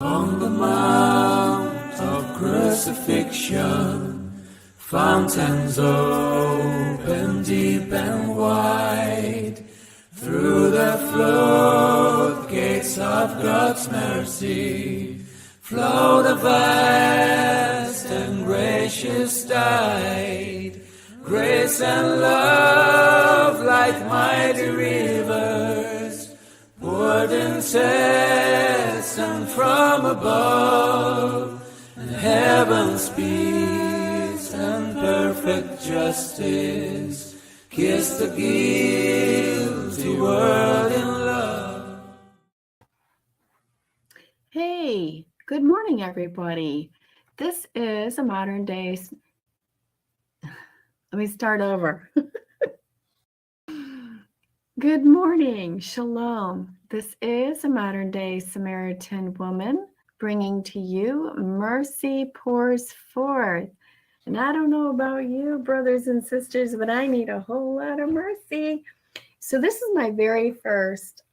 On the mount of crucifixion, fountains open deep and wide. Through the floodgates of God's mercy, flow the vast and gracious tide. Grace and love like mighty rivers, poured incessant from above, and heaven's peace and perfect justice kiss the guilty world in love. Hey, good morning, everybody. This is a modern day. Let me start over. Good morning, shalom. This is a modern day Samaritan woman bringing to you Mercy Pours Forth. And I don't know about you, brothers and sisters, but I need a whole lot of mercy. So this is my very first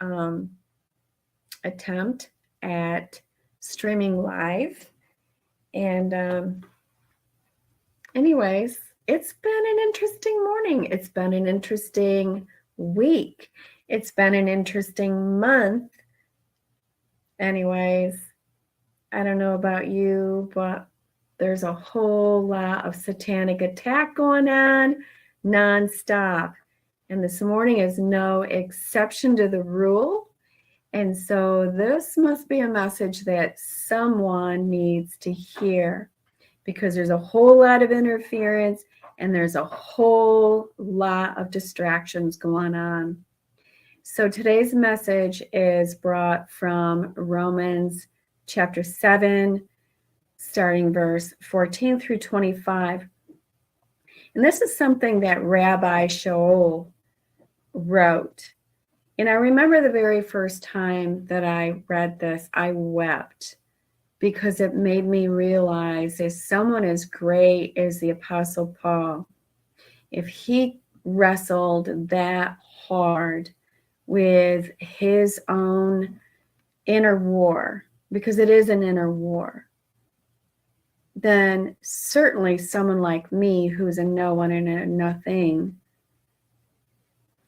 attempt at streaming live. And anyways, it's been an interesting morning. It's been an interesting week. It's been an interesting month. Anyways, I don't know about you, but there's a whole lot of satanic attack going on nonstop. And this morning is no exception to the rule. And so this must be a message that someone needs to hear, because there's a whole lot of interference and there's a whole lot of distractions going on. So today's message is brought from Romans chapter 7, starting verse 14 through 25. And this is something that Rabbi Shaul wrote. And I remember the very first time that I read this, I wept, because it made me realize if someone as great as the Apostle Paul, if he wrestled that hard with his own inner war, because it is an inner war, then certainly someone like me, who's a no one and a nothing,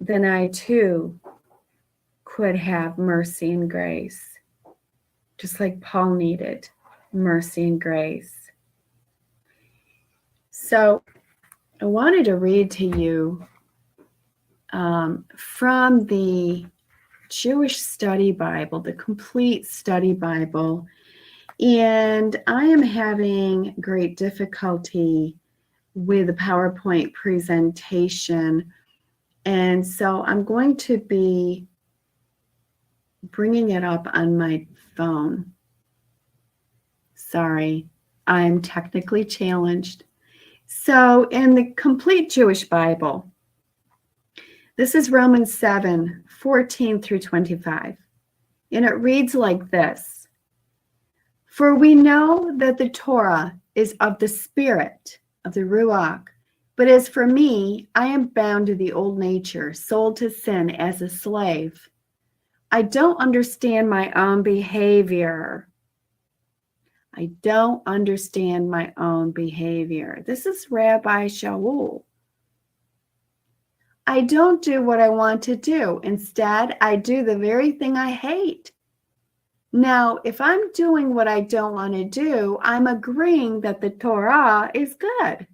then I too could have mercy and grace, just like Paul needed mercy and grace. So I wanted to read to you from the Jewish Study Bible, the Complete Study Bible. And I am having great difficulty with the PowerPoint presentation. And so I'm going to be bringing it up on my phone. Sorry, I'm technically challenged. So in the Complete Jewish Bible, this is Romans 7, 14 through 25. And it reads like this: For we know that the Torah is of the Spirit, of the Ruach. But as for me, I am bound to the old nature, sold to sin as a slave. I don't understand my own behavior. I don't understand my own behavior. This is Rabbi Shaul. I don't do what I want to do. Instead, I do the very thing I hate. Now, if I'm doing what I don't want to do, I'm agreeing that the Torah is good.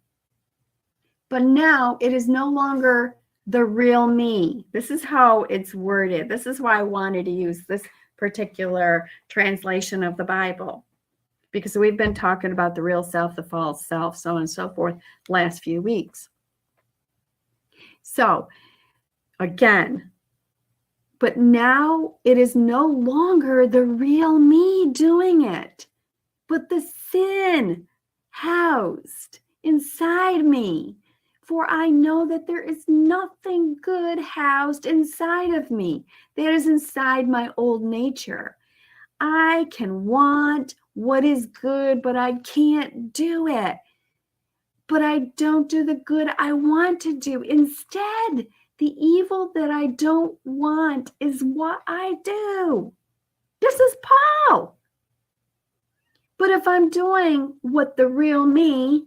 But now it is no longer the real me. This is how it's worded. This is why I wanted to use this particular translation of the Bible, because we've been talking about the real self, the false self, so on and so forth, last few weeks. So again, but now it is no longer the real me doing it, but the sin housed inside me. For I know that there is nothing good housed inside of me, that is inside my old nature. I can want what is good, but I can't do it. But I don't do the good I want to do. Instead, the evil that I don't want is what I do. This is Paul. But if I'm doing what the real me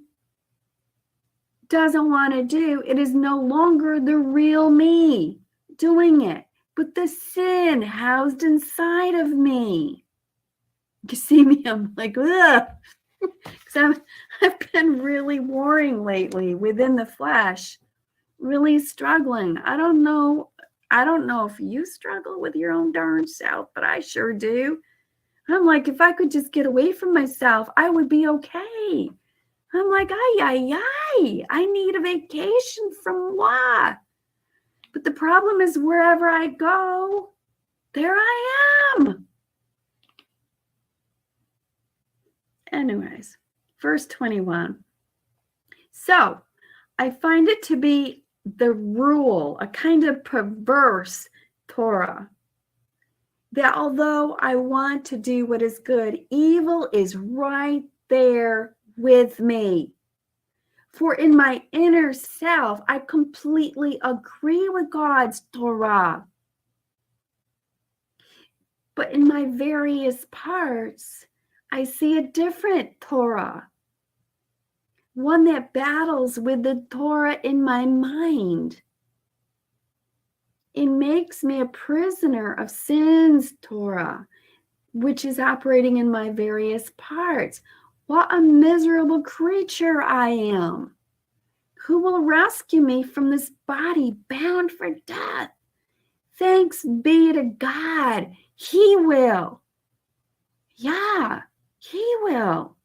doesn't want to do, it is no longer the real me doing it, but the sin housed inside of me. You see me, I'm like, ugh. Because I've been really warring lately within the flesh, really struggling. I don't know if you struggle with your own darn self, but I sure do. I'm like, if I could just get away from myself, I would be okay. I'm like, I need a vacation from what? But the problem is wherever I go, there I am. Anyways, verse 21. So I find it to be the rule, a kind of perverse Torah, that although I want to do what is good, evil is right there with me. For in my inner self, I completely agree with God's Torah. But in my various parts, I see a different Torah, one that battles with the Torah in my mind. It makes me a prisoner of sin's Torah, which is operating in my various parts. What a miserable creature I am. Who will rescue me from this body bound for death? Thanks be to God. He will. Yeah, he will.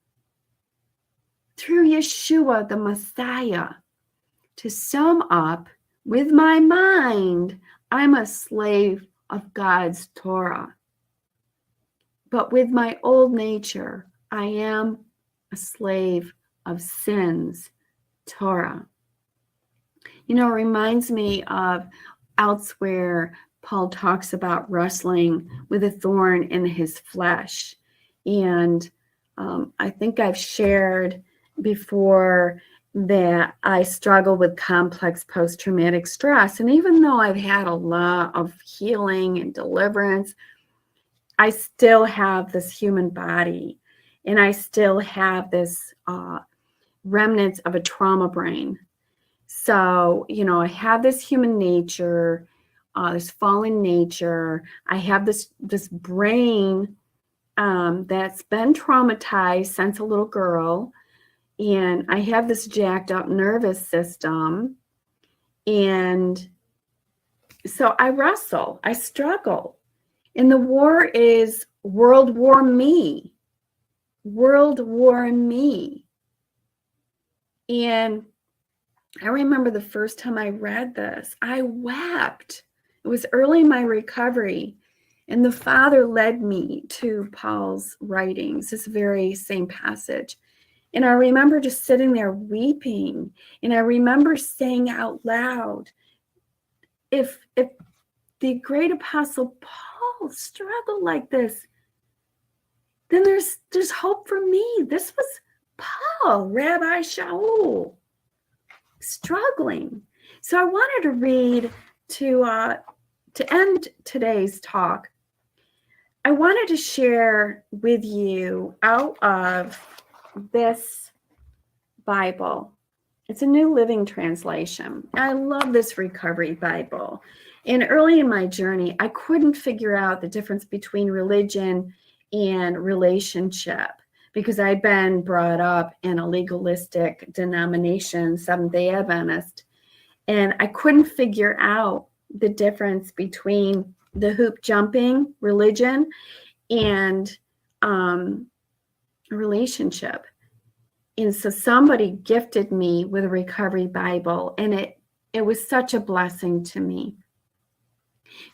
Through Yeshua, the Messiah. To sum up, with my mind, I'm a slave of God's Torah. But with my old nature, I am a slave of sin's Torah. You know, it reminds me of elsewhere, Paul talks about wrestling with a thorn in his flesh. And I think I've shared before that I struggle with complex post-traumatic stress. And even though I've had a lot of healing and deliverance, I still have this human body, and I still have this remnants of a trauma brain. So, you know, I have this human nature, this fallen nature. I have this brain that's been traumatized since a little girl. And I have this jacked up nervous system. And so I wrestle, I struggle. And the war is World War me. World War me. And I remember the first time I read this, I wept. It was early in my recovery. And the Father led me to Paul's writings, this very same passage. And I remember just sitting there weeping. And I remember saying out loud, if the great apostle Paul struggled like this, then there's hope for me. This was Paul, Rabbi Shaul, struggling. So I wanted to read to end today's talk. I wanted to share with you out of this Bible. It's a New Living Translation. I love this recovery Bible. And early in my journey, I couldn't figure out the difference between religion and relationship because I'd been brought up in a legalistic denomination, Seventh-day Adventist, and I couldn't figure out the difference between the hoop jumping religion and relationship. And so somebody gifted me with a recovery Bible, and it was such a blessing to me.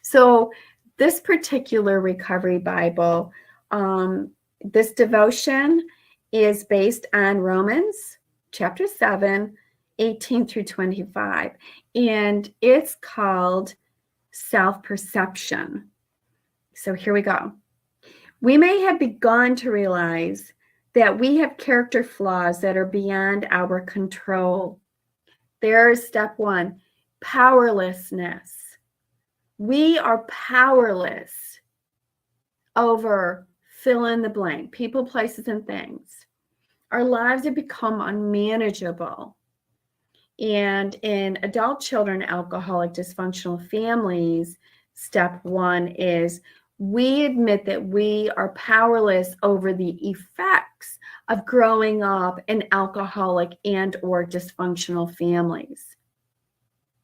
So this particular recovery Bible, this devotion is based on Romans chapter 7, 18 through 25. And it's called Self-Perception. So here we go. We may have begun to realize that we have character flaws that are beyond our control. There's step one, powerlessness. We are powerless over fill in the blank, people, places, and things. Our lives have become unmanageable. And in adult children, alcoholic dysfunctional families, step one is we admit that we are powerless over the effects of growing up in alcoholic and or dysfunctional families,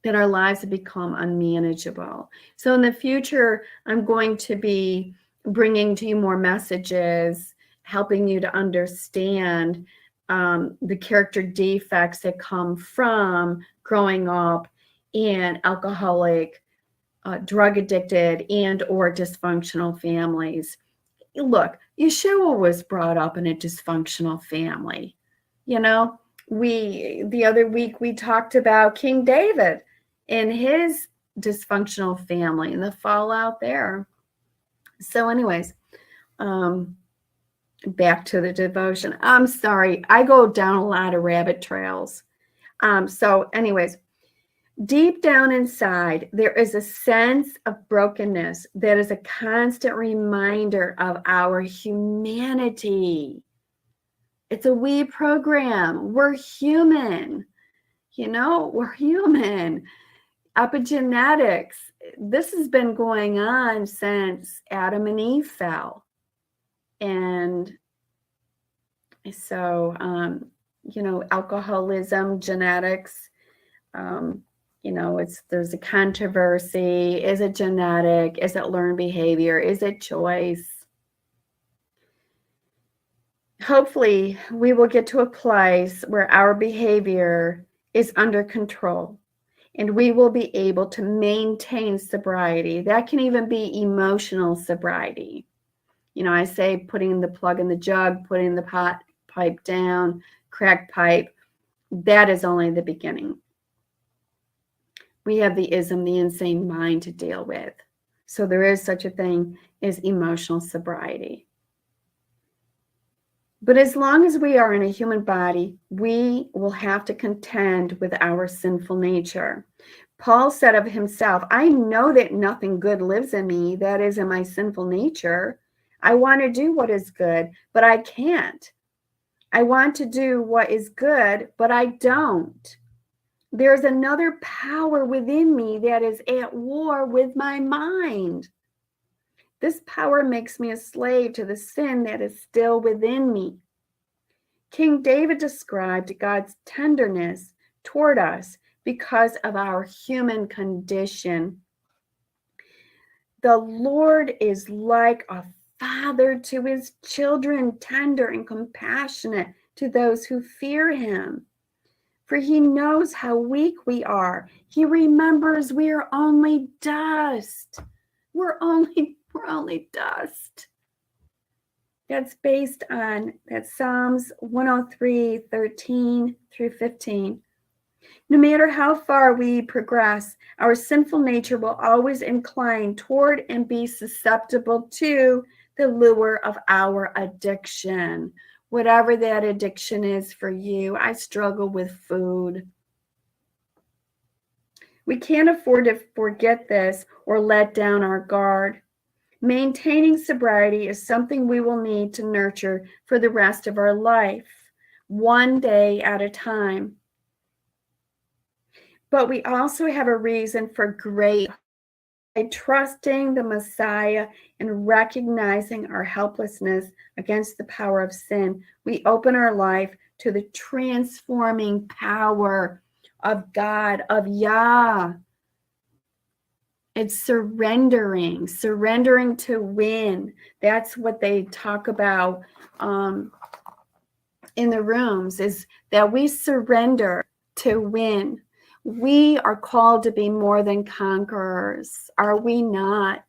that our lives have become unmanageable. So in the future, I'm going to be bringing to you more messages, helping you to understand the character defects that come from growing up in alcoholic, drug addicted, and or dysfunctional families. Look, Yeshua was brought up in a dysfunctional family. You know, the other week we talked about King David and his dysfunctional family and the fallout there. So anyways, back to the devotion. I'm sorry, I go down a lot of rabbit trails. So anyways, deep down inside, there is a sense of brokenness that is a constant reminder of our humanity. It's a we program. We're human. You know, we're human. Epigenetics. This has been going on since Adam and Eve fell. And so, you know, alcoholism, genetics, you know, there's a controversy. Is it genetic? Is it learned behavior? Is it choice? Hopefully, we will get to a place where our behavior is under control and we will be able to maintain sobriety. That can even be emotional sobriety. You know, I say putting the plug in the jug, putting the pipe down, crack pipe. That is only the beginning. We have the ism, the insane mind to deal with. So there is such a thing as emotional sobriety. But as long as we are in a human body, we will have to contend with our sinful nature. Paul said of himself, I know that nothing good lives in me, that is in my sinful nature. I want to do what is good, but I can't. I want to do what is good, but I don't. There's another power within me that is at war with my mind. This power makes me a slave to the sin that is still within me. King David described God's tenderness toward us because of our human condition. The Lord is like a father to his children, tender and compassionate to those who fear him. For he knows how weak we are. He remembers we are only dust. We're only dust. That's based on that Psalms 103, 13 through 15. No matter how far we progress, our sinful nature will always incline toward and be susceptible to the lure of our addiction. Whatever that addiction is for you, I struggle with food. We can't afford to forget this or let down our guard. Maintaining sobriety is something we will need to nurture for the rest of our life, one day at a time. But we also have a reason for great hope. By trusting the Messiah and recognizing our helplessness against the power of sin, we open our life to the transforming power of God, of Yah. It's surrendering to win. That's what they talk about in the rooms, is that we surrender to win. We are called to be more than conquerors, are we not?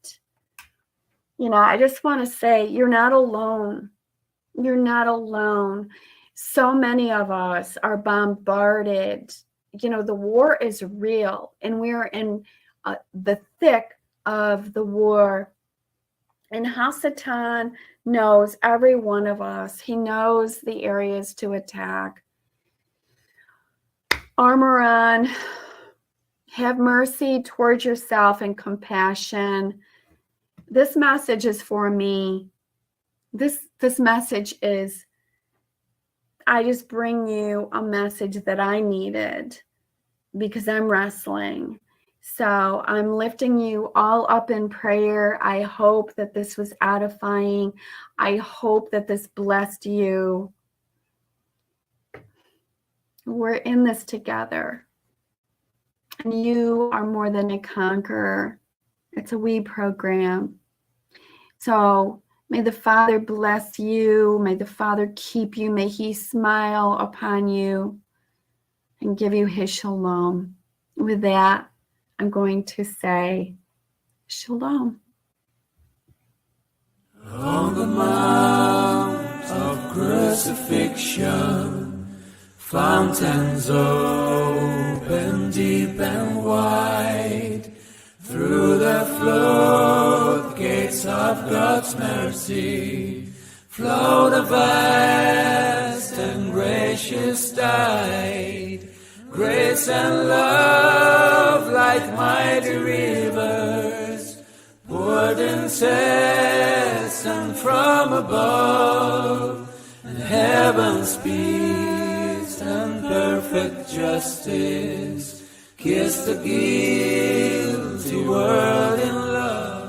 You know, I just want to say, you're not alone. You're not alone. So many of us are bombarded. You know, the war is real, and we're in the thick of the war. And Hasatan knows every one of us. He knows the areas to attack. Armor on, have mercy towards yourself and compassion. This message is for me. this message is, I just bring you a message that I needed because I'm wrestling. So I'm lifting you all up in prayer. I hope that this was edifying. I hope that this blessed you. We're in this together. And you are more than a conqueror. It's a we program. So may the Father bless you. May the Father keep you. May he smile upon you and give you his shalom. With that, I'm going to say shalom. On the mount of crucifixion, fountains open deep and wide. Through the floodgates of God's mercy, flowed a vast and gracious tide. Grace and love like mighty rivers, poured incessant from above, and heaven's peace and perfect justice kissed the guilty world in love.